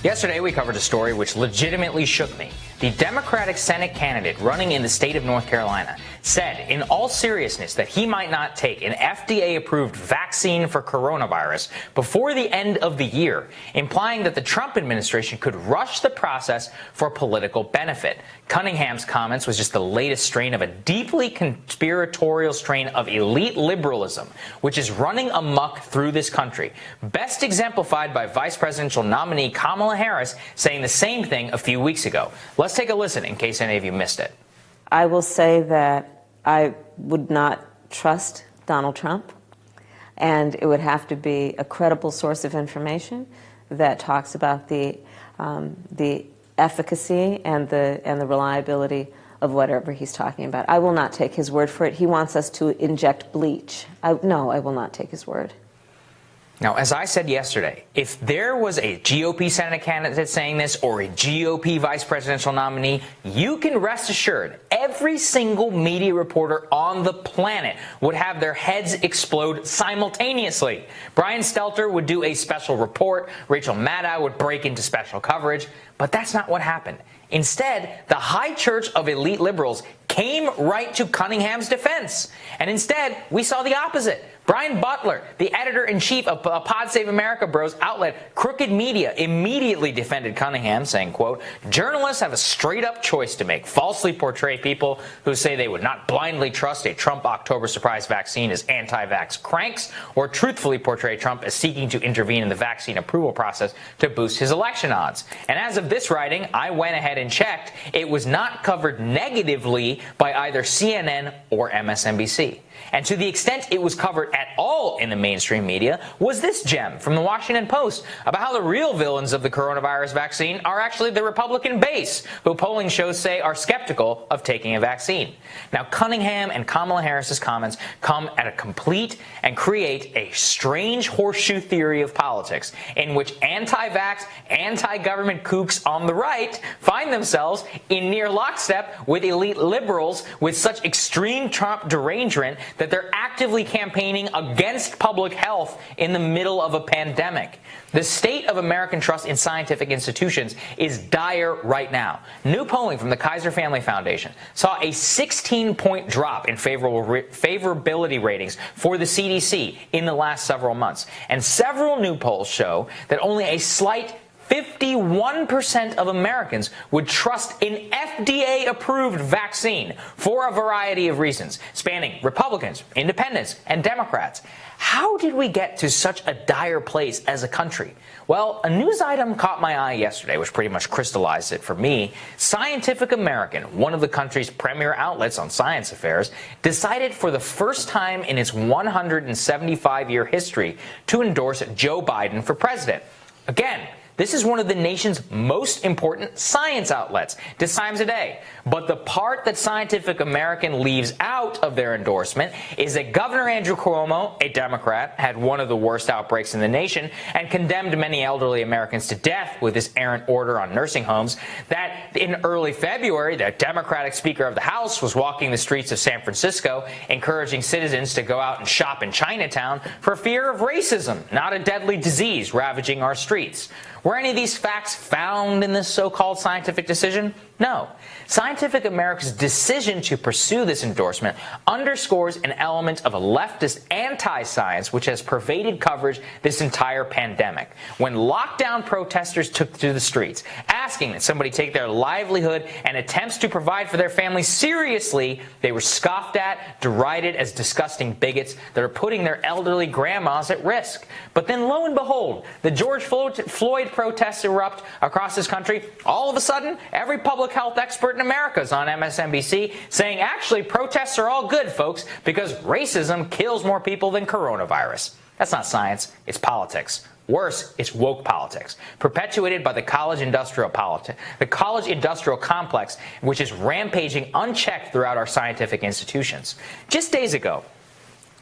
Yesterday, we covered a story which legitimately shook me. The Democratic Senate candidate running in the state of North Carolina said in all seriousness that he might not take an FDA-approved vaccine for coronavirus before the end of the year, implying that the Trump administration could rush the process for political benefit. Cunningham's comments was just the latest strain of a deeply conspiratorial strain of elite liberalism, which is running amok through this country, best exemplified by Vice Presidential nominee Kamala Harris saying the same thing a few weeks ago. Let's take a listen in case any of you missed it. I will say that I would not trust Donald Trump, and it would have to be a credible source of information that talks about the efficacy and the reliability of whatever he's talking about. I will not take his word for it. He wants us to inject bleach. No, I will not take his word. Now, as I said yesterday, if there was a GOP Senate candidate saying this or a GOP vice presidential nominee, you can rest assured every single media reporter on the planet would have their heads explode simultaneously. Brian Stelter would do a special report. Rachel Maddow would break into special coverage. But that's not what happened. Instead, the high church of elite liberals came right to Cunningham's defense. And instead, we saw the opposite. Brian Butler, the editor-in-chief of Pod Save America Bros outlet Crooked Media, immediately defended Cunningham, saying, quote, "Journalists have a straight-up choice to make: falsely portray people who say they would not blindly trust a Trump October surprise vaccine as anti-vax cranks, or truthfully portray Trump as seeking to intervene in the vaccine approval process to boost his election odds." And as of this writing, I went ahead and checked. It was not covered negatively by either CNN or MSNBC. And to the extent it was covered at all in the mainstream media was this gem from the Washington Post about how the real villains of the coronavirus vaccine are actually the Republican base, who polling shows say are skeptical of taking a vaccine. Now, Cunningham and Kamala Harris's comments come at a complete and create a strange horseshoe theory of politics in which anti-vax, anti-government kooks on the right find themselves in near lockstep with elite liberals with such extreme Trump derangement that they're actively campaigning against public health in the middle of a pandemic. The state of American trust in scientific institutions is dire right now. New polling from the Kaiser Family Foundation saw a 16-point drop in favorability ratings for the CDC in the last several months. And several new polls show that only a slight 51% of Americans would trust an FDA-approved vaccine for a variety of reasons, spanning Republicans, independents, and Democrats. How did we get to such a dire place as a country? Well, a news item caught my eye yesterday, which pretty much crystallized it for me. Scientific American, one of the country's premier outlets on science affairs, decided for the first time in its 175-year history to endorse Joe Biden for president. Again, this is one of the nation's most important science outlets, Times a day. But the part that Scientific American leaves out of their endorsement is that Governor Andrew Cuomo, a Democrat, had one of the worst outbreaks in the nation and condemned many elderly Americans to death with his errant order on nursing homes. That in early February, the Democratic Speaker of the House was walking the streets of San Francisco, encouraging citizens to go out and shop in Chinatown for fear of racism, not a deadly disease ravaging our streets. Were any of these facts found in this so-called scientific decision? No. Scientific America's decision to pursue this endorsement underscores an element of a leftist anti-science which has pervaded coverage this entire pandemic. When lockdown protesters took to the streets, asking that somebody take their livelihood and attempts to provide for their families seriously, they were scoffed at, derided as disgusting bigots that are putting their elderly grandmas at risk. But then lo and behold, the George Floyd protests erupt across this country. All of a sudden, every public health expert in America is on MSNBC saying, actually, protests are all good, folks, because racism kills more people than coronavirus. That's not science. It's politics. Worse, it's woke politics, perpetuated by the college industrial complex, which is rampaging unchecked throughout our scientific institutions. Just days ago,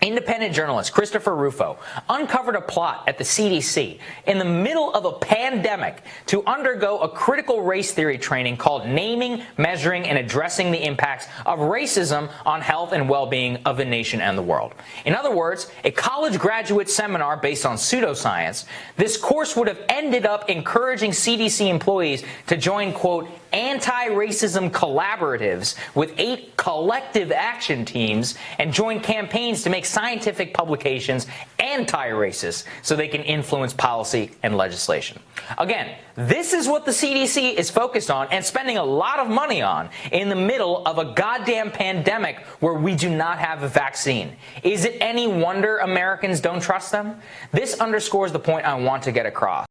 Independent journalist Christopher Rufo uncovered a plot at the CDC in the middle of a pandemic to undergo a critical race theory training called Naming, Measuring, and Addressing the Impacts of Racism on Health and Well-Being of the Nation and the World. In other words, a college graduate seminar based on pseudoscience. This course would have ended up encouraging CDC employees to join, quote, anti-racism collaboratives with 8 collective action teams and join campaigns to make scientific publications anti-racist so they can influence policy and legislation. Again, this is what the CDC is focused on and spending a lot of money on in the middle of a goddamn pandemic where we do not have a vaccine. Is it any wonder Americans don't trust them? This underscores the point I want to get across.